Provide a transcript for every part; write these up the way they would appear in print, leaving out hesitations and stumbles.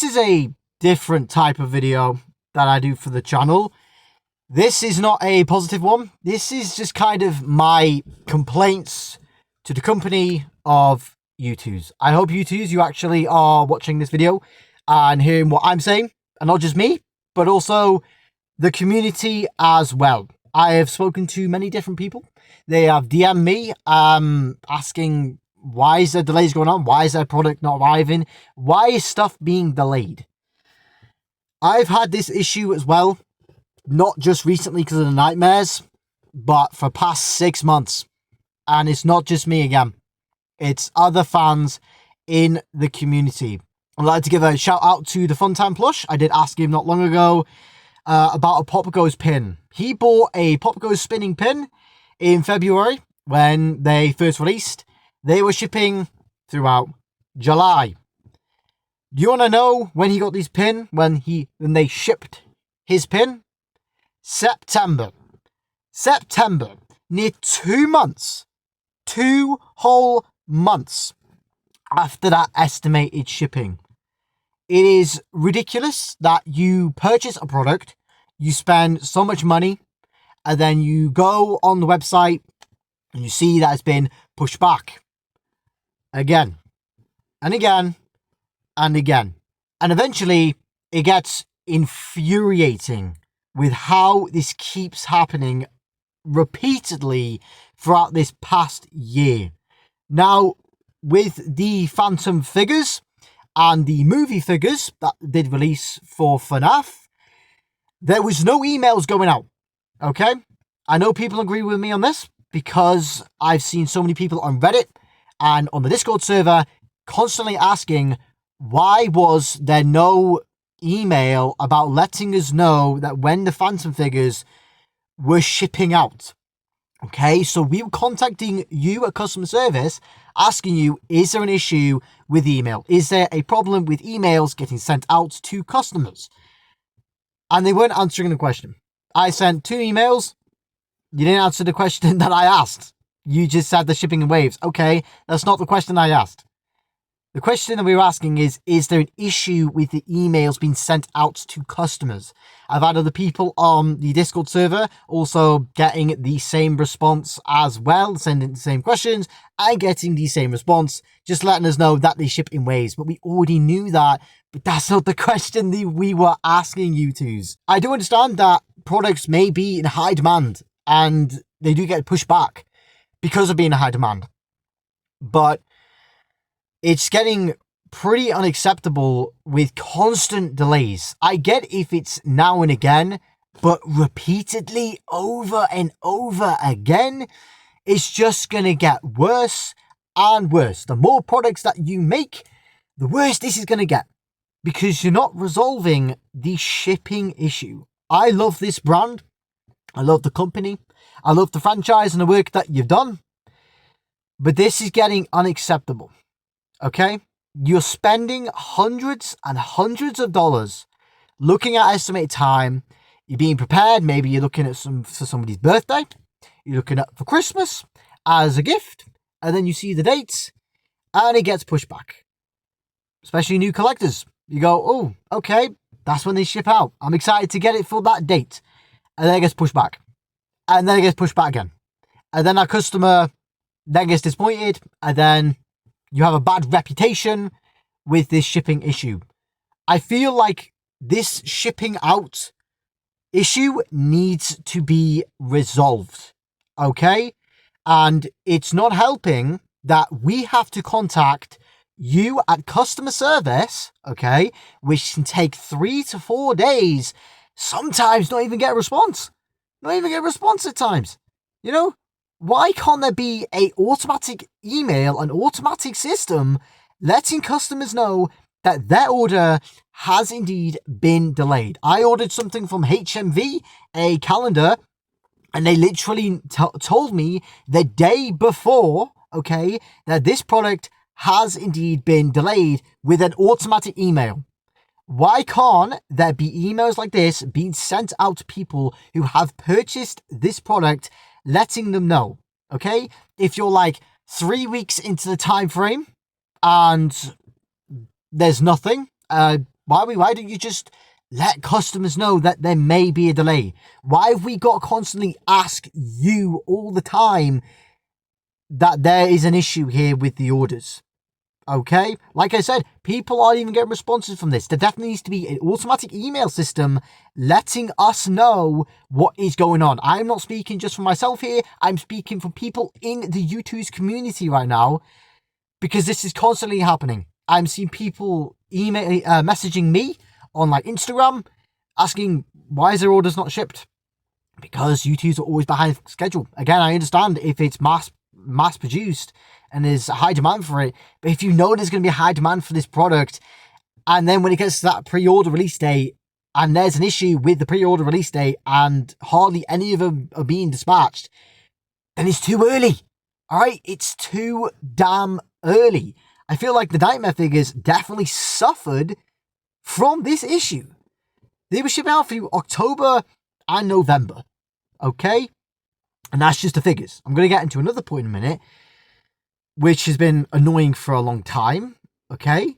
is a different type of video that I do for the channel. This is not a positive one. This is just kind of my complaints to the company of Youtooz. I hope Youtooz, you actually are watching this video and hearing what I'm saying, and not just me, but also the community as well. I have spoken to many different people. They have DM'd me asking, why is there delays going on? Why is their product not arriving? Why is stuff being delayed? I've had this issue as well, not just recently because of the nightmares, but for past 6 months. And it's not just me again. It's other fans in the community. I'd like to give a shout out to the Funtime Plush. I did ask him not long ago about a Pop Goes pin. He bought a Pop Goes spinning pin in February when they first released. They were shipping throughout July. Do you want to know when he got this pin? When they shipped his pin? September. Near 2 months. 2 whole months after that estimated shipping. It is ridiculous that you purchase a product, you spend so much money, and then you go on the website and you see that it's been pushed back again and again and again. And eventually it gets infuriating with how this keeps happening repeatedly throughout this past year. Now, with the Phantom figures and the movie figures that did release for FNAF, there was no emails going out. Okay? I know people agree with me on this because I've seen so many people on Reddit and on the Discord server constantly asking, why was there no email about letting us know that when the Phantom figures were shipping out? Okay, so we were contacting you at customer service asking you, is there an issue with email? Is there a problem with emails getting sent out to customers? And they weren't answering the question. I sent 2 emails. You didn't answer the question that I asked. You just said the shipping in waves. Okay, that's not the question I asked. The question that we were asking is there an issue with the emails being sent out to customers? I've had other people on the Discord server also getting the same response as well, sending the same questions and getting the same response, just letting us know that they ship in waves. But we already knew that, but that's not the question that we were asking Youtooz. I do understand that products may be in high demand and they do get pushed back because of being in high demand. But it's getting pretty unacceptable with constant delays. I get if it's now and again, but repeatedly over and over again, it's just going to get worse and worse. The more products that you make, the worse this is going to get because you're not resolving the shipping issue. I love this brand. I love the company. I love the franchise and the work that you've done. But this is getting unacceptable. Okay, you're spending hundreds and hundreds of dollars looking at estimated time. You're being prepared. Maybe you're looking at for somebody's birthday. You're looking at for Christmas as a gift. And then you see the dates and it gets pushed back. Especially new collectors. You go, oh, okay, that's when they ship out. I'm excited to get it for that date. And then it gets pushed back. And then it gets pushed back again. And then our customer then gets disappointed. And then you have a bad reputation with this shipping issue. I feel like this shipping out issue needs to be resolved. Okay? And it's not helping that we have to contact you at customer service, okay, which can take 3 to 4 days, sometimes not even get a response. Not even get a response at times. You know? Why can't there be an automatic email, an automatic system letting customers know that their order has indeed been delayed? I ordered something from HMV, a calendar, and they literally told me the day before, okay, that this product has indeed been delayed with an automatic email. Why can't there be emails like this being sent out to people who have purchased this product, letting them know? Okay, if you're like 3 weeks into the time frame and there's nothing, Why don't you just let customers know that there may be a delay? Why have we got to constantly ask you all the time that there is an issue here with the orders? Okay, like I said, people aren't even getting responses from this. There definitely needs to be an automatic email system letting us know what is going on. I'm not speaking just for myself here. I'm speaking for people in the Youtooz community right now, because this is constantly happening. I'm seeing people messaging me on like Instagram asking, why is their orders not shipped? Because Youtooz are always behind schedule. Again, I understand if it's mass produced and there's a high demand for it, but if you know there's going to be a high demand for this product, and then when it gets to that pre-order release date and there's an issue with the pre-order release date and hardly any of them are being dispatched, then it's too early. All right, it's too damn early. I feel like the Nightmare figures definitely suffered from this issue. They were shipping out for you October and November, okay? And that's just the figures. I'm going to get into another point in a minute, which has been annoying for a long time, okay?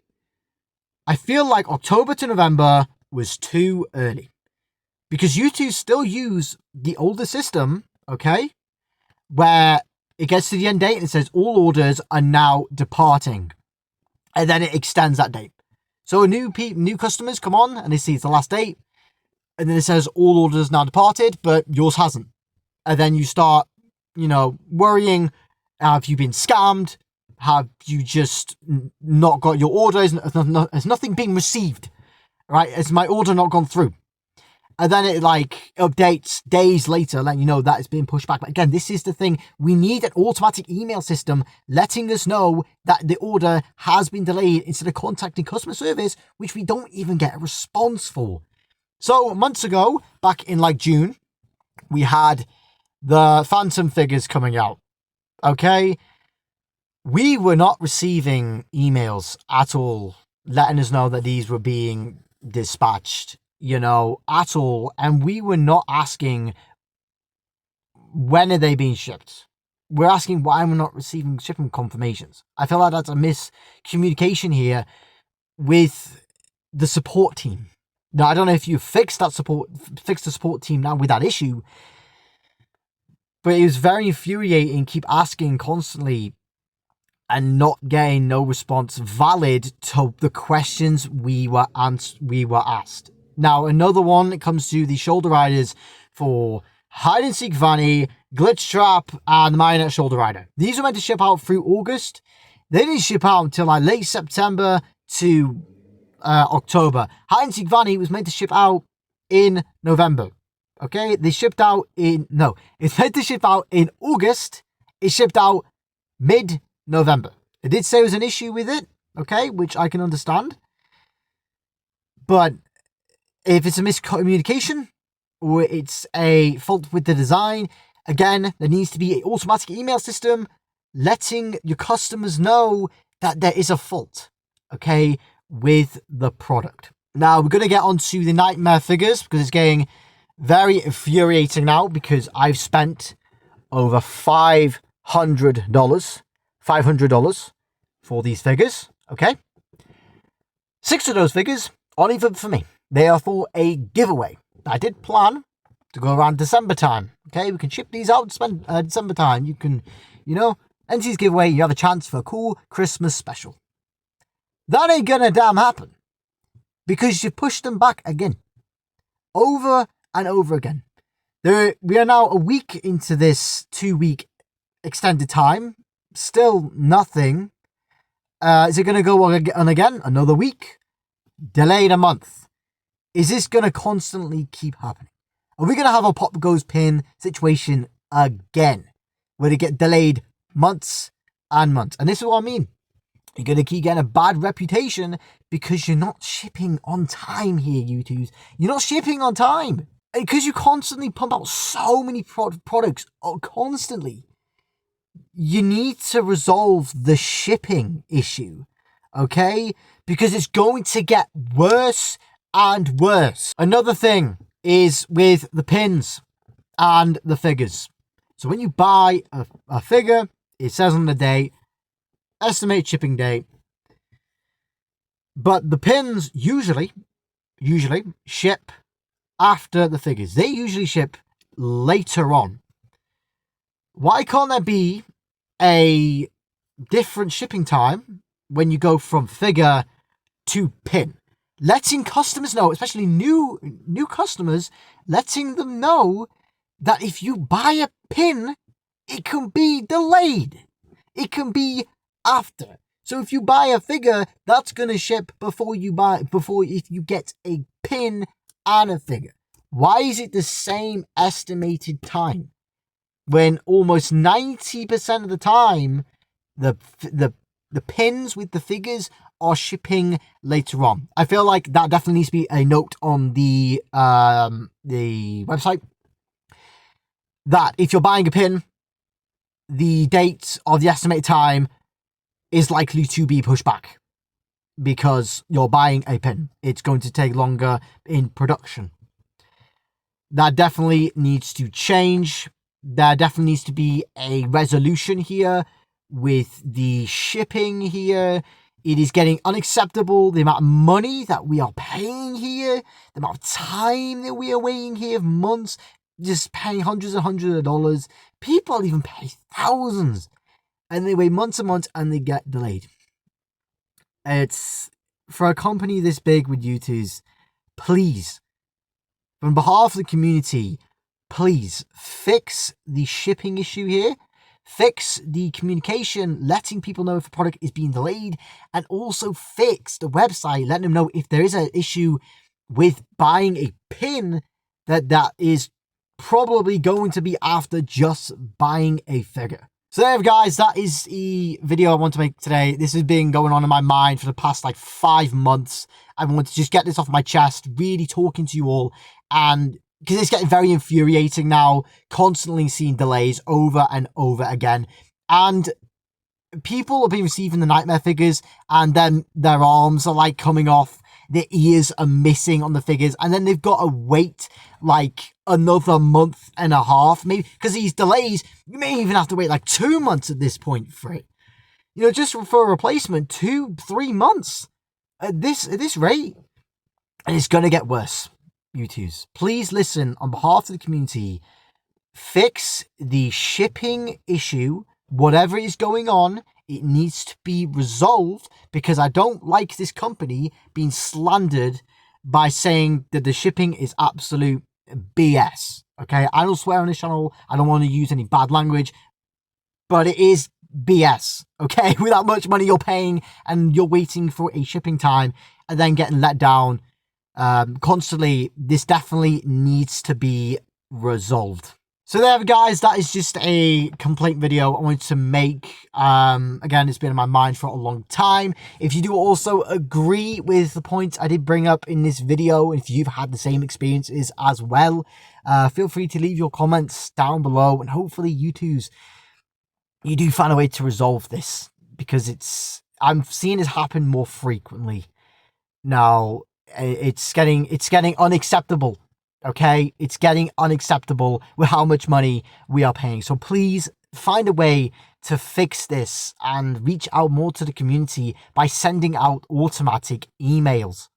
I feel like October to November was too early, because Youtooz still use the older system, okay, where it gets to the end date and it says all orders are now departing, and then it extends that date. So new customers come on and they see it's the last date, and then it says all orders now departed, but yours hasn't. And then you start, worrying, have you been scammed? Have you just not got your order? Has nothing been received, right? Has my order not gone through? And then it updates days later, letting you know that it's been pushed back. But again, this is the thing. We need an automatic email system letting us know that the order has been delayed, instead of contacting customer service, which we don't even get a response for. So months ago, back in June, we had the Phantom figures coming out. Okay. We were not receiving emails at all letting us know that these were being dispatched, at all. And we were not asking, when are they being shipped? We're asking why we're not receiving shipping confirmations. I feel like that's a miscommunication here with the support team. Now, I don't know if you fixed the support team now with that issue, but it was very infuriating. Keep asking constantly and not getting no response valid to the questions we were asked. Now, another one, it comes to the shoulder riders for Hide and Seek Vanny, Glitch Trap, and the Marionette Shoulder Rider. These were meant to ship out through August. They didn't ship out until late September to October. Hide and Seek Vanny was meant to ship out in November. Okay, it's meant to ship out in August. It shipped out mid-November. It did say there was an issue with it, okay, which I can understand. But if it's a miscommunication or it's a fault with the design, again, there needs to be an automatic email system letting your customers know that there is a fault, okay, with the product. Now, we're going to get onto the Nightmare figures, because it's getting very infuriating now, because I've spent over $500 for these figures, okay? 6 of those figures aren't even for me. They are for a giveaway. I did plan to go around December time, okay? We can ship these out, spend December time. You can, enter these giveaway, you have a chance for a cool Christmas special. That ain't gonna damn happen, because you pushed them back again, over and over again. We are now a week into this 2-week extended time. Still nothing. Is it going to go on again? Another week? Delayed a month. Is this going to constantly keep happening? Are we going to have a pop goes pin situation again, where they get delayed months and months? And this is what I mean. You're going to keep getting a bad reputation because you're not shipping on time here, Youtooz. You're not shipping on time. Because you constantly pump out so many products constantly. You need to resolve the shipping issue, okay? Because it's going to get worse and worse. Another thing is with the pins and the figures. So when you buy a figure, it says on the date, estimated shipping date. But the pins usually ship after the figures. They usually ship later on. Why can't there be a different shipping time when you go from figure to pin? Letting customers know, especially new customers, letting them know that if you buy a pin, it can be delayed. It can be after. So if you buy a figure, that's going to ship before if you get a pin and a figure. Why is it the same estimated time when almost 90% of the time the pins with the figures are shipping later on? I feel like that definitely needs to be a note on the website, that if you're buying a pin, the date of the estimated time is likely to be pushed back because you're buying a pin. It's going to take longer in production. That definitely needs to change. There definitely needs to be a resolution here with the shipping here. It is getting unacceptable, the amount of money that we are paying here, the amount of time that we are waiting here, months, just paying hundreds and hundreds of dollars. People even pay thousands, and they wait months and months and they get delayed. It's, for a company this big with Youtooz, please, on behalf of the community, please fix the shipping issue here. Fix the communication, letting people know if a product is being delayed, and also fix the website, letting them know if there is an issue with buying a pin, that is probably going to be after just buying a figure. So there, guys, that is the video I want to make today. This has been going on in my mind for the past like 5 months. I want to just get this off my chest, really talking to you all, and because it's getting very infuriating now, constantly seeing delays over and over again. And people have been receiving the nightmare figures, and then their arms are like coming off, their ears are missing on the figures, and then they've got to wait like another month and a half, maybe, because these delays, you may even have to wait like 2 months at this point for it. You know, just for a replacement, 2-3 months at this rate. And it's going to get worse. Youtooz, please listen, on behalf of the community, fix the shipping issue. Whatever is going on, it needs to be resolved, because I don't like this company being slandered by saying that the shipping is absolute BS. Okay, I don't swear on this channel, I don't want to use any bad language, but it is BS. Okay, with that much money you're paying and you're waiting for a shipping time and then getting let down constantly, this definitely needs to be resolved. So there, guys, that is just a complaint video I wanted to make. Again, it's been in my mind for a long time. If you do also agree with the points I did bring up in this video, if you've had the same experiences as well, feel free to leave your comments down below, and hopefully Youtooz, you do find a way to resolve this, because I'm seeing this happen more frequently now. It's getting unacceptable. Okay, it's getting unacceptable with how much money we are paying. So please find a way to fix this and reach out more to the community by sending out automatic emails.